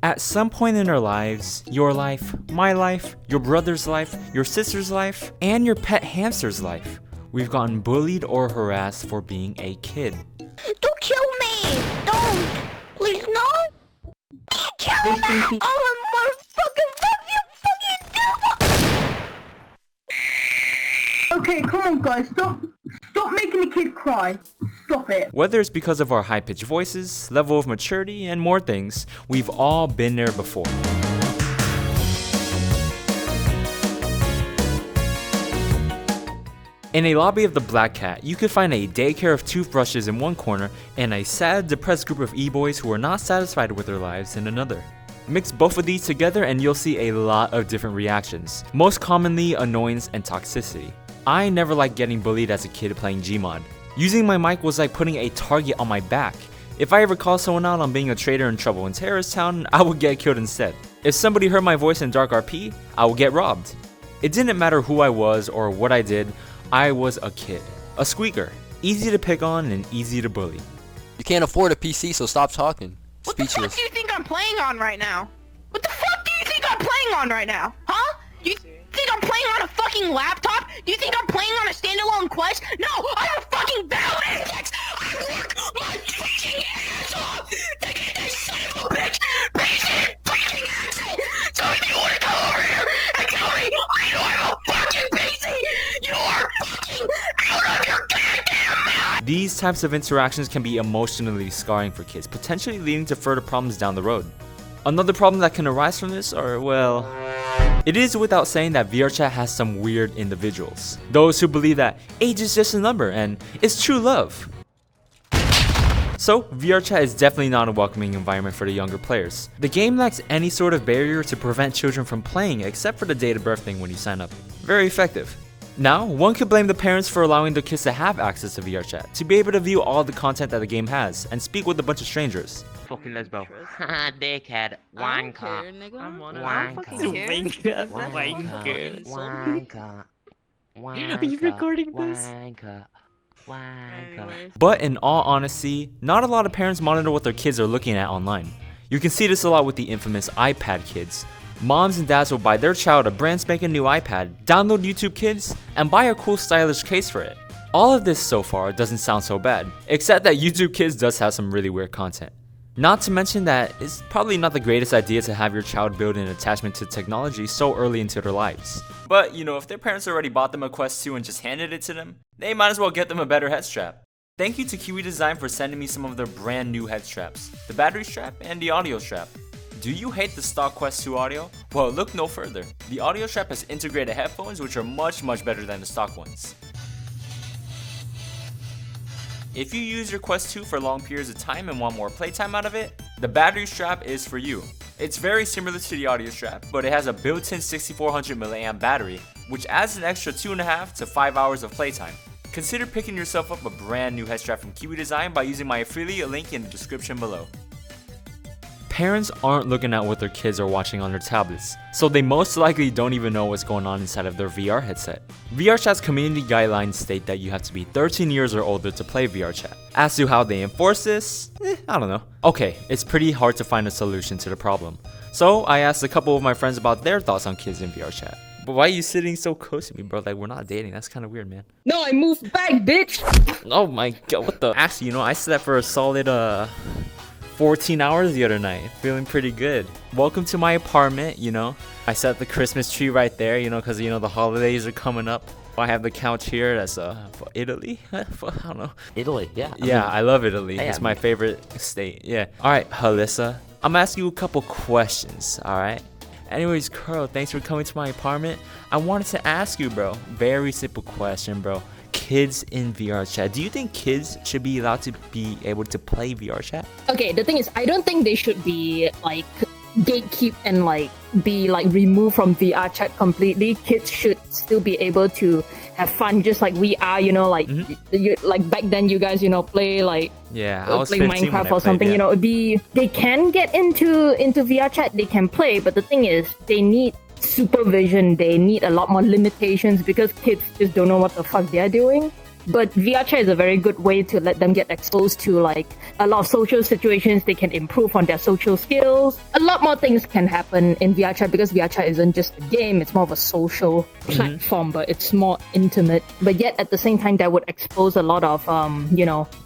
At some point in our lives, your life, my life, your brother's life, your sister's life, and your pet hamster's life, we've gotten bullied or harassed for being a kid. Don't kill me! Don't! Please, no! Don't kill me! Oh, motherfucking fuck you fucking do! Okay, come on guys, stop making the kid cry. Stop it. Whether it's because of our high-pitched voices, level of maturity, and more things, we've all been there before. In a lobby of the Black Cat, you could find a daycare of toothbrushes in one corner and a sad, depressed group of e-boys who are not satisfied with their lives in another. Mix both of these together and you'll see a lot of different reactions, most commonly annoyance and toxicity. I never liked getting bullied as a kid playing Gmod. Using my mic was like putting a target on my back. If I ever called someone out on being a traitor in trouble in Terrorist Town, I would get killed instead. If somebody heard my voice in Dark RP, I would get robbed. It didn't matter who I was or what I did, I was a kid. A squeaker. Easy to pick on and easy to bully. You can't afford a PC, so stop talking. What the fuck do you think I'm playing on right now? What the fuck do you think I'm playing on right now? Huh? You think I'm playing on a fucking laptop? Do you think I'm playing on a standalone Quest? No, I'm a fucking Battle Index! I work my fucking ass off to get this son of a bitch basic fucking accent! So if you wanna come over here and tell me I don't have a fucking PC, you are fucking out of your goddamn mind! These types of interactions can be emotionally scarring for kids, potentially leading to further problems down the road. Another problem that can arise from this are, well, it is without saying that VRChat has some weird individuals. Those who believe that age is just a number and it's true love. So, VRChat is definitely not a welcoming environment for the younger players. The game lacks any sort of barrier to prevent children from playing except for the date of birth thing when you sign up. Very effective. Now, one could blame the parents for allowing their kids to have access to VRChat, to be able to view all the content that the game has, and speak with a bunch of strangers. Fucking lesbo. Haha, dickhead. Wanker. Wanker. Are you recording this? Wanker. But in all honesty, not a lot of parents monitor what their kids are looking at online. You can see this a lot with the infamous iPad kids. Moms and dads will buy their child a brand spanking new iPad, download YouTube Kids, and buy a cool stylish case for it. All of this so far doesn't sound so bad, except that YouTube Kids does have some really weird content. Not to mention that it's probably not the greatest idea to have your child build an attachment to technology so early into their lives. But you know, if their parents already bought them a Quest 2 and just handed it to them, they might as well get them a better head strap. Thank you to Kiwi Design for sending me some of their brand new head straps, the battery strap and the audio strap. Do you hate the stock Quest 2 audio? Well, look no further. The audio strap has integrated headphones which are much better than the stock ones. If you use your Quest 2 for long periods of time and want more playtime out of it, the battery strap is for you. It's very similar to the audio strap, but it has a built-in 6400 mAh battery, which adds an extra 2.5 to 5 hours of playtime. Consider picking yourself up a brand new head strap from Kiwi Design by using my affiliate link in the description below. Parents aren't looking at what their kids are watching on their tablets, so they most likely don't even know what's going on inside of their VR headset. VRChat's community guidelines state that you have to be 13 years or older to play VRChat. As to how they enforce this, I don't know. Okay, it's pretty hard to find a solution to the problem. So I asked a couple of my friends about their thoughts on kids in VRChat. But why are you sitting so close to me, bro? Like, we're not dating. That's kind of weird, man. No, I moved back, bitch! Oh my god, what the? Actually, you know, I slept for a solid, 14 hours the other night, feeling pretty good. Welcome to my apartment, you know. I set the Christmas tree right there, you know, because, you know, the holidays are coming up. I have the couch here that's for Italy. I don't know. Italy, yeah. I love Italy. It's my favorite state. Yeah. All right, Halissa, I'm gonna ask you a couple questions, all right? Anyways, Curl, thanks for coming to my apartment. I wanted to ask you, bro, very simple question, bro. Kids in VRChat. Do you think kids should be allowed to be able to play VRChat? Okay, the thing is, I don't think they should be like gatekeep and like be like removed from VRChat completely. Kids should still be able to have fun just like we are, you know, like you, like back then you guys, you know, play like I was play Minecraft or something, you know. They can get into VRChat, they can play, but the thing is they need supervision, they need a lot more limitations because kids just don't know what the fuck they're doing. But VRChat is a very good way to let them get exposed to like a lot of social situations. They can improve on their social skills. A lot more things can happen in VRChat because VRChat isn't just a game. It's more of a social platform, but it's more intimate. But yet at the same time, that would expose a lot of,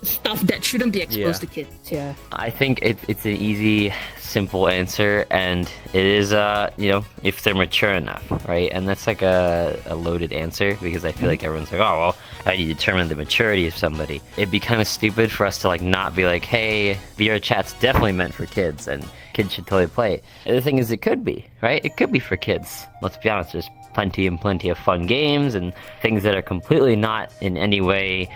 stuff that shouldn't be exposed to kids. Yeah. I think it's an easy, simple answer, and it is, if they're mature enough, right? And that's like a loaded answer because I feel like everyone's like, oh, well, how do you determine the maturity of somebody? It'd be kind of stupid for us to like not be like, hey, VRChat's definitely meant for kids and kids should totally play it. And the thing is, it could be, right? It could be for kids. Let's be honest, there's plenty of fun games and things that are completely not in any way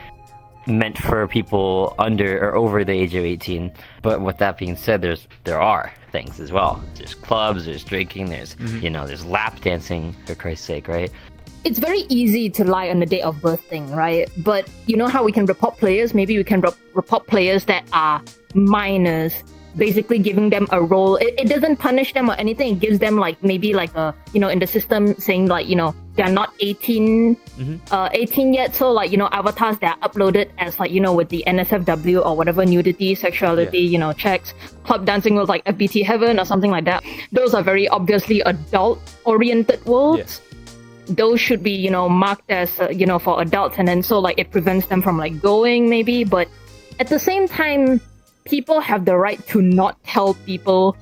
meant for people under or over the age of 18. But with that being said, there are things as well. There's clubs, there's drinking, there's there's lap dancing, for Christ's sake, right? It's very easy to lie on the date of birth thing, right? But you know how we can report players? Maybe we can report players that are minors, basically giving them a role. It doesn't punish them or anything. It gives them like maybe like a, in the system saying like, they're not 18 yet. So like, avatars that are uploaded as like, with the NSFW or whatever nudity, sexuality, checks, club dancing with like FBT Heaven or something like that. Those are very obviously adult oriented worlds. Yes. Those should be, marked as, for adults. And then so like it prevents them from like going maybe. But at the same time, people have the right to not tell people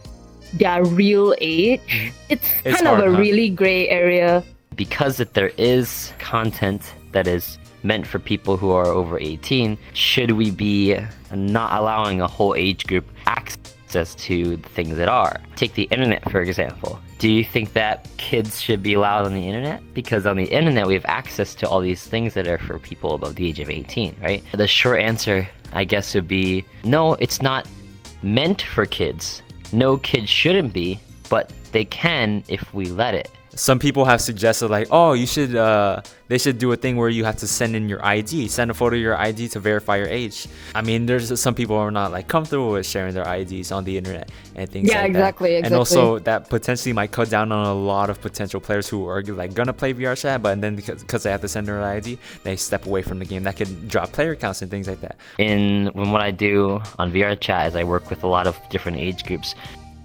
their real age. It's kind of a really gray area. Because that there is content that is meant for people who are over 18, should we be not allowing a whole age group access to the things that are? Take the internet, for example. Do you think that kids should be allowed on the internet? Because on the internet, we have access to all these things that are for people above the age of 18, right? The short answer, I guess, would be no, it's not meant for kids. No, kids shouldn't be, but they can if we let it. Some people have suggested like, oh, they should do a thing where you have to send in your ID, send a photo of your ID to verify your age. I mean, there's some people who are not like comfortable with sharing their IDs on the internet and things like that. Exactly. And also that potentially might cut down on a lot of potential players who are like gonna play VRChat, but then because they have to send their ID, they step away from the game. That could drop player counts and things like that. When what I do on VRChat is I work with a lot of different age groups,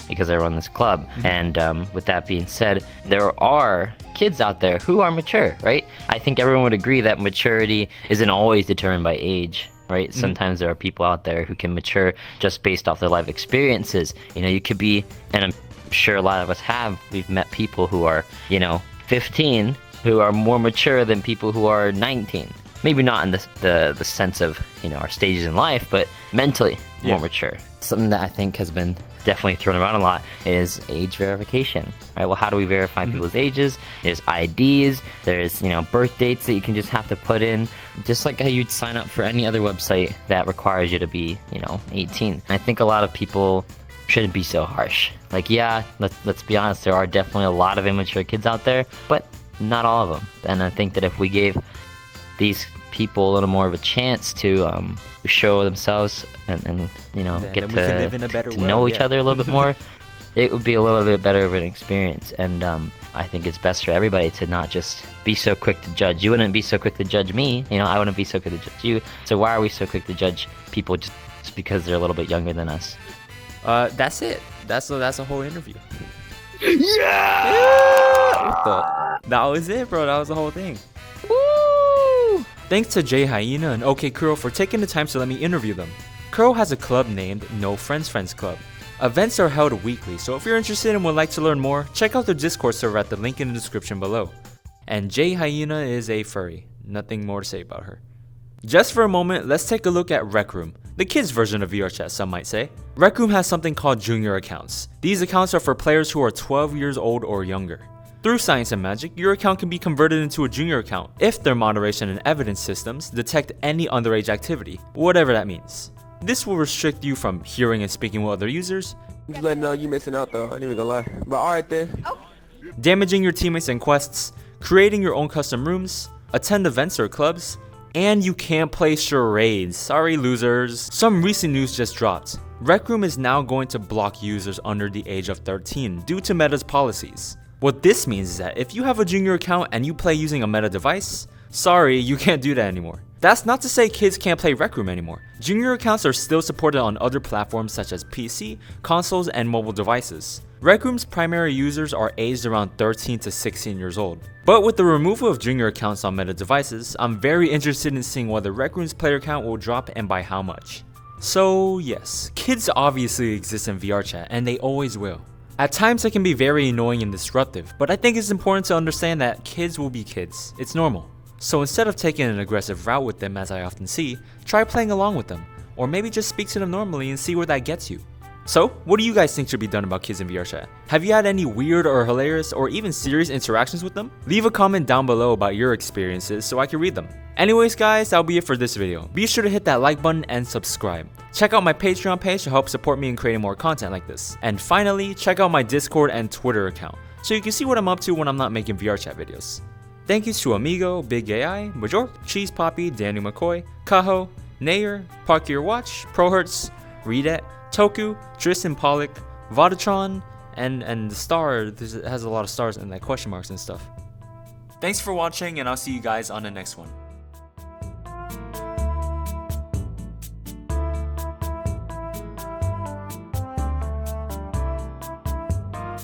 because I run this club. And with that being said, there are kids out there who are mature, right? I think everyone would agree that maturity isn't always determined by age, right? Sometimes there are people out there who can mature just based off their life experiences. You could be, and I'm sure a lot of us we've met people who are, 15 who are more mature than people who are 19. Maybe not in the sense of, our stages in life, but mentally more mature. Something that I think has been definitely thrown around a lot is age verification, right? Well, how do we verify people's ages? There's IDs, there's, birth dates that you can just have to put in, just like how you'd sign up for any other website that requires you to be, 18. I think a lot of people shouldn't be so harsh. Like, yeah, let's be honest, there are definitely a lot of immature kids out there, but not all of them. And I think that if we gave these people a little more of a chance to show themselves and get to know each other a little bit more, it would be a little bit better of an experience. And I think it's best for everybody to not just be so quick to judge. You wouldn't be so quick to judge me, I wouldn't be so quick to judge you. So why are we so quick to judge people just because they're a little bit younger than us? That's it. That's a whole interview. Yeah! That was it, bro. That was the whole thing. Woo! Thanks to Jay Hyena and OK Kuro for taking the time to let me interview them. Kuro has a club named No Friends Club. Events are held weekly, so if you're interested and would like to learn more, check out their Discord server at the link in the description below. And Jay Hyena is a furry. Nothing more to say about her. Just for a moment, let's take a look at Rec Room, the kids version of VRChat, some might say. Rec Room has something called junior accounts. These accounts are for players who are 12 years old or younger. Through science and magic, your account can be converted into a junior account if their moderation and evidence systems detect any underage activity, whatever that means. This will restrict you from hearing and speaking with other users, Just letting know you missing out though, I ain't even gonna lie. But alright then. damaging your teammates and quests, creating your own custom rooms, attend events or clubs, and you can't play charades. Sorry losers. Some recent news just dropped. Rec Room is now going to block users under the age of 13 due to Meta's policies. What this means is that if you have a junior account and you play using a Meta device, Sorry, you can't do that anymore. That's not to say kids can't play Rec Room anymore. Junior accounts are still supported on other platforms such as PC, consoles, and mobile devices. Rec Room's primary users are aged around 13 to 16 years old. But with the removal of junior accounts on meta devices, I'm very interested in seeing whether Rec Room's player count will drop and by how much. So yes, kids obviously exist in VRChat and they always will. At times it can be very annoying and disruptive, but I think it's important to understand that kids will be kids. It's normal. So instead of taking an aggressive route with them as I often see, try playing along with them, or maybe just speak to them normally and see where that gets you. So, what do you guys think should be done about kids in VRChat? Have you had any weird or hilarious or even serious interactions with them? Leave a comment down below about your experiences so I can read them. Anyways guys, that'll be it for this video. Be sure to hit that like button and subscribe. Check out my Patreon page to help support me in creating more content like this. And finally, check out my Discord and Twitter account so you can see what I'm up to when I'm not making VRChat videos. Thank yous to Amigo, Big AI, Bajork, Cheese Poppy, Daniel McCoy, Kaho, Nayer, Park Your Watch, ProHertz, Redet, Toku, Tristan Pollock, Vodatron, and the star. It has a lot of stars and like question marks and stuff. Thanks for watching, and I'll see you guys on the next one.